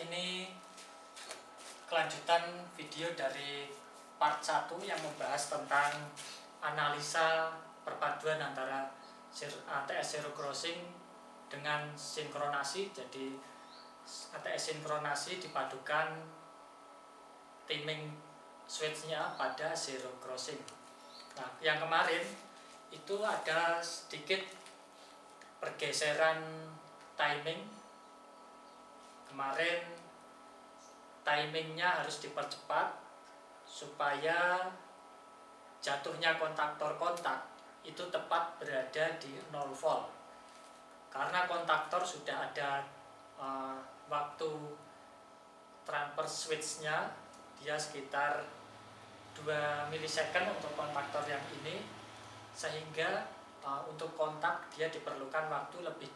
ini kelanjutan video dari part 1 yang membahas tentang analisa perpaduan antara ATS zero crossing dengan sinkronasi. Jadi ATS sinkronasi dipadukan timing switch-nya pada zero crossing. Nah, yang kemarin itu ada sedikit pergeseran timing. Kemarin timingnya harus dipercepat supaya jatuhnya kontaktor-kontak itu tepat berada di 0 volt. Karena kontaktor sudah ada waktu transfer switch-nya, dia sekitar 2 milisecond untuk kontaktor yang ini, sehingga untuk kontak dia diperlukan waktu lebih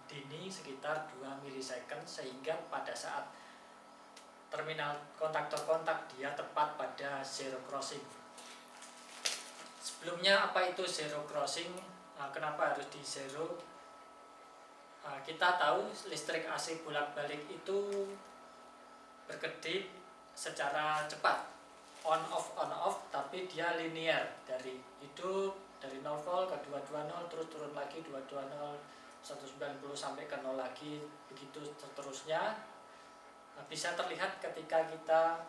dini sekitar 2 milisecond, sehingga pada saat terminal kontaktor-kontak dia tepat pada zero crossing. Sebelumnya apa itu zero crossing? Kenapa harus di zero? Kita tahu listrik AC bolak-balik itu berkedip secara cepat, on off, tapi dia linear, dari hidup dari 0 volt ke 220, terus turun lagi 220 190 sampai ke 0 lagi, begitu seterusnya. Bisa terlihat ketika kita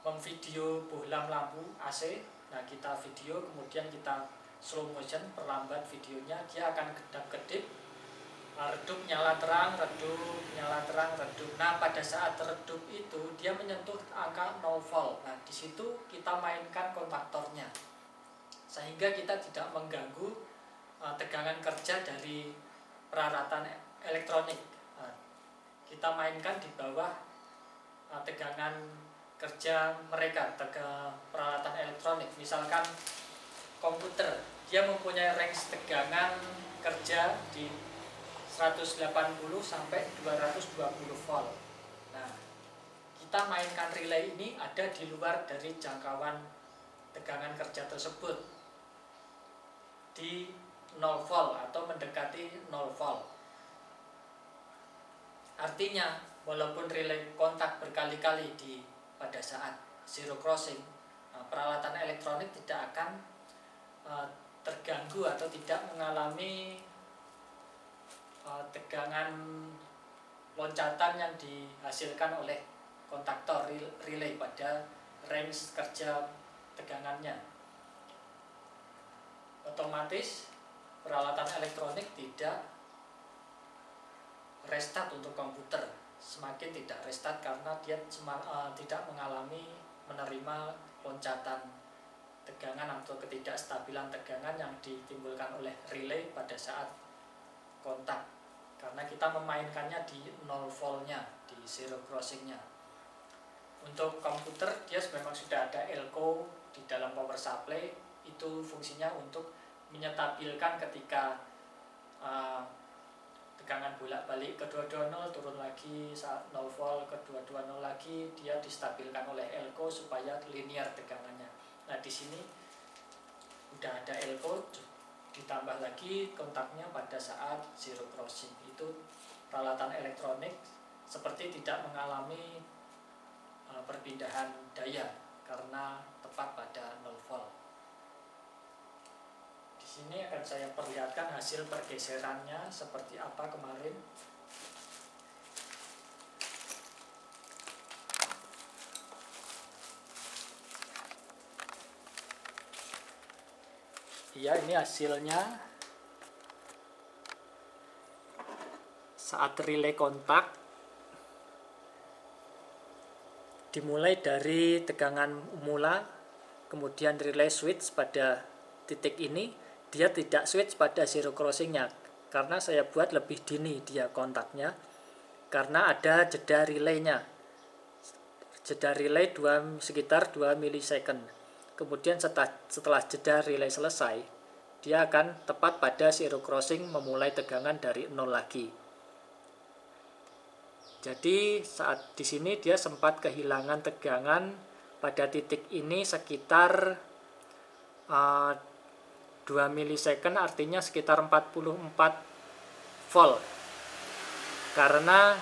memvideo bohlam lampu AC. Nah, kita video, kemudian kita slow motion, perlambat videonya, dia akan kedap-kedip, redup, nyala terang, redup, nyala terang, redup. Nah, pada saat redup itu dia menyentuh angka 0 volt. Nah, di situ kita mainkan kontaktornya, sehingga kita tidak mengganggu tegangan kerja dari peralatan elektronik. Kita mainkan di bawah tegangan kerja mereka, peralatan elektronik. Misalkan komputer, dia mempunyai range tegangan kerja di 180 sampai 220 volt. Nah, kita mainkan relay ini ada di luar dari jangkauan tegangan kerja tersebut, di 0 volt atau mendekati 0 volt. Artinya, walaupun relay kontak berkali-kali pada saat zero crossing, peralatan elektronik tidak akan terganggu atau tidak mengalami tegangan loncatan yang dihasilkan oleh kontaktor relay pada range kerja tegangannya. Otomatis peralatan elektronik tidak restart untuk komputer, semakin tidak restart karena dia tidak mengalami menerima loncatan tegangan atau ketidakstabilan tegangan yang ditimbulkan oleh relay pada saat kontak, karena kita memainkannya di 0 voltnya, di zero crossingnya. Untuk komputer dia memang sudah ada elko di dalam power supply, itu fungsinya untuk menyetabilkan ketika tegangan bolak-balik ke 220 turun lagi, saat 0 volt ke 220 lagi, dia distabilkan oleh elko supaya linear tegangannya. Nah, di sini udah ada elko, ditambah lagi kontaknya pada saat zero crossing. Itu peralatan elektronik seperti tidak mengalami perpindahan daya karena tepat pada 0 volt. Di sini akan saya perlihatkan hasil pergeserannya seperti apa kemarin. Ya, ini hasilnya saat relay kontak. Dimulai dari tegangan mula, kemudian relay switch pada titik ini, dia tidak switch pada zero crossingnya, karena saya buat lebih dini dia kontaknya, karena ada jeda relaynya. Jeda relay sekitar 2 milisecond. Kemudian setelah jeda relay selesai, dia akan tepat pada zero crossing, memulai tegangan dari 0 lagi. Jadi saat di sini dia sempat kehilangan tegangan pada titik ini sekitar 2 milisecond, artinya sekitar 44 volt. Karena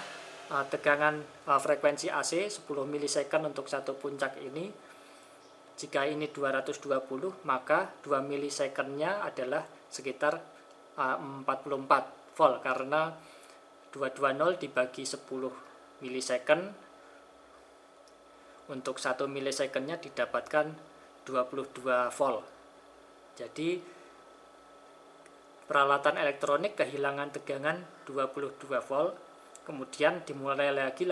tegangan frekuensi AC 10 milisecond untuk satu puncak ini. Jika ini 220, maka 2 milisecondnya adalah sekitar 44 volt, karena 220 dibagi 10 milisecond, untuk 1 milisecondnya didapatkan 22 volt. Jadi peralatan elektronik kehilangan tegangan 22 volt, kemudian dimulai lagi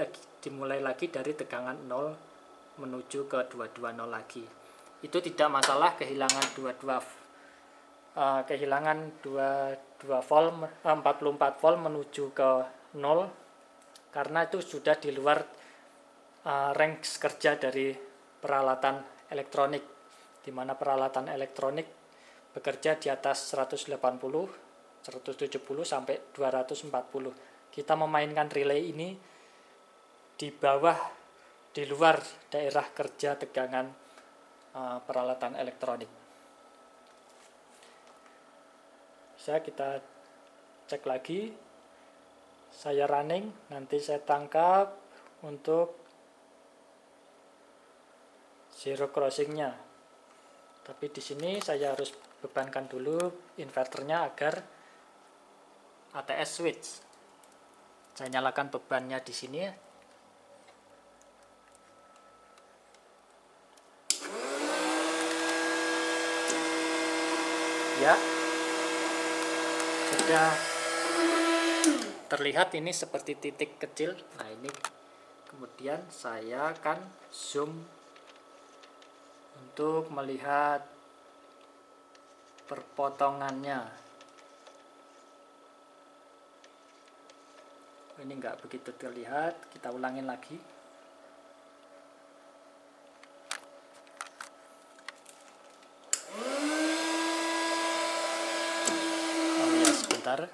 dari tegangan 0 menuju ke 220 lagi. Itu tidak masalah kehilangan 22 volt 44 volt menuju ke 0, karena itu sudah di luar range kerja dari peralatan elektronik, di mana peralatan elektronik bekerja di atas 180, 170 sampai 240. Kita memainkan relay ini di luar daerah kerja tegangan peralatan elektronik. Kita cek lagi. Saya running, nanti saya tangkap untuk zero crossingnya. Tapi di sini saya harus bebankan dulu inverternya agar ATS switch. Saya nyalakan bebannya di sini. Ya, sudah terlihat ini seperti titik kecil. Nah, ini kemudian saya akan zoom untuk melihat perpotongannya. Ini enggak begitu terlihat, kita ulangin lagi. Oh ya, sebentar.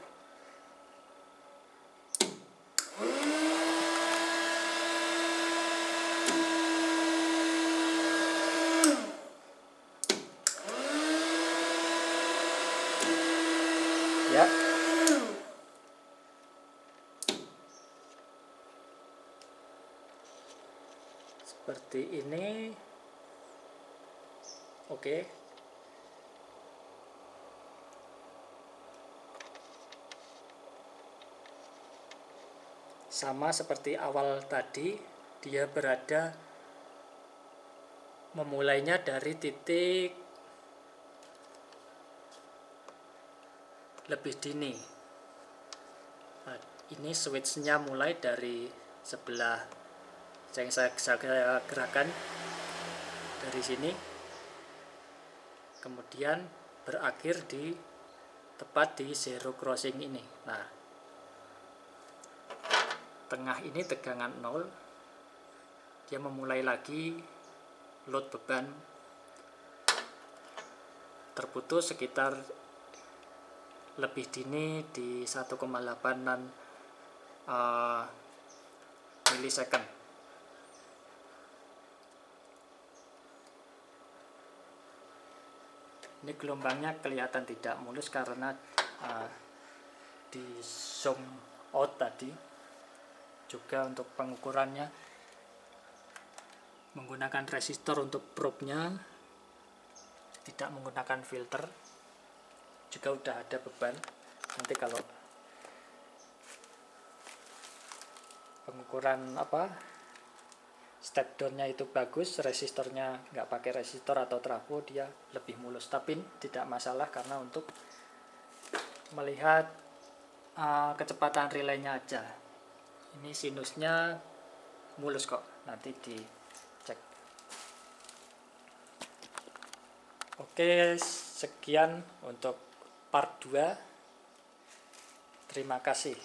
Ya. Seperti ini. Oke. Sama seperti awal tadi, dia memulainya dari titik lebih dini. Nah, ini switchnya mulai dari sebelah yang saya gerakan dari sini, kemudian berakhir tepat di zero crossing ini. Nah, tengah ini tegangan 0, dia memulai lagi load beban, terputus sekitar lebih dini di 1,8an milisecond. Ini gelombangnya kelihatan tidak mulus karena di zoom out tadi. Juga untuk pengukurannya menggunakan resistor untuk probe-nya, tidak menggunakan filter. Juga udah ada beban. Nanti kalau pengukuran step down-nya itu bagus, resistornya nggak pakai resistor atau trafo, dia lebih mulus. Tapi tidak masalah karena untuk melihat kecepatan relaynya aja. Ini sinusnya mulus kok, nanti dicek. Oke, sekian untuk part 2. Terima kasih.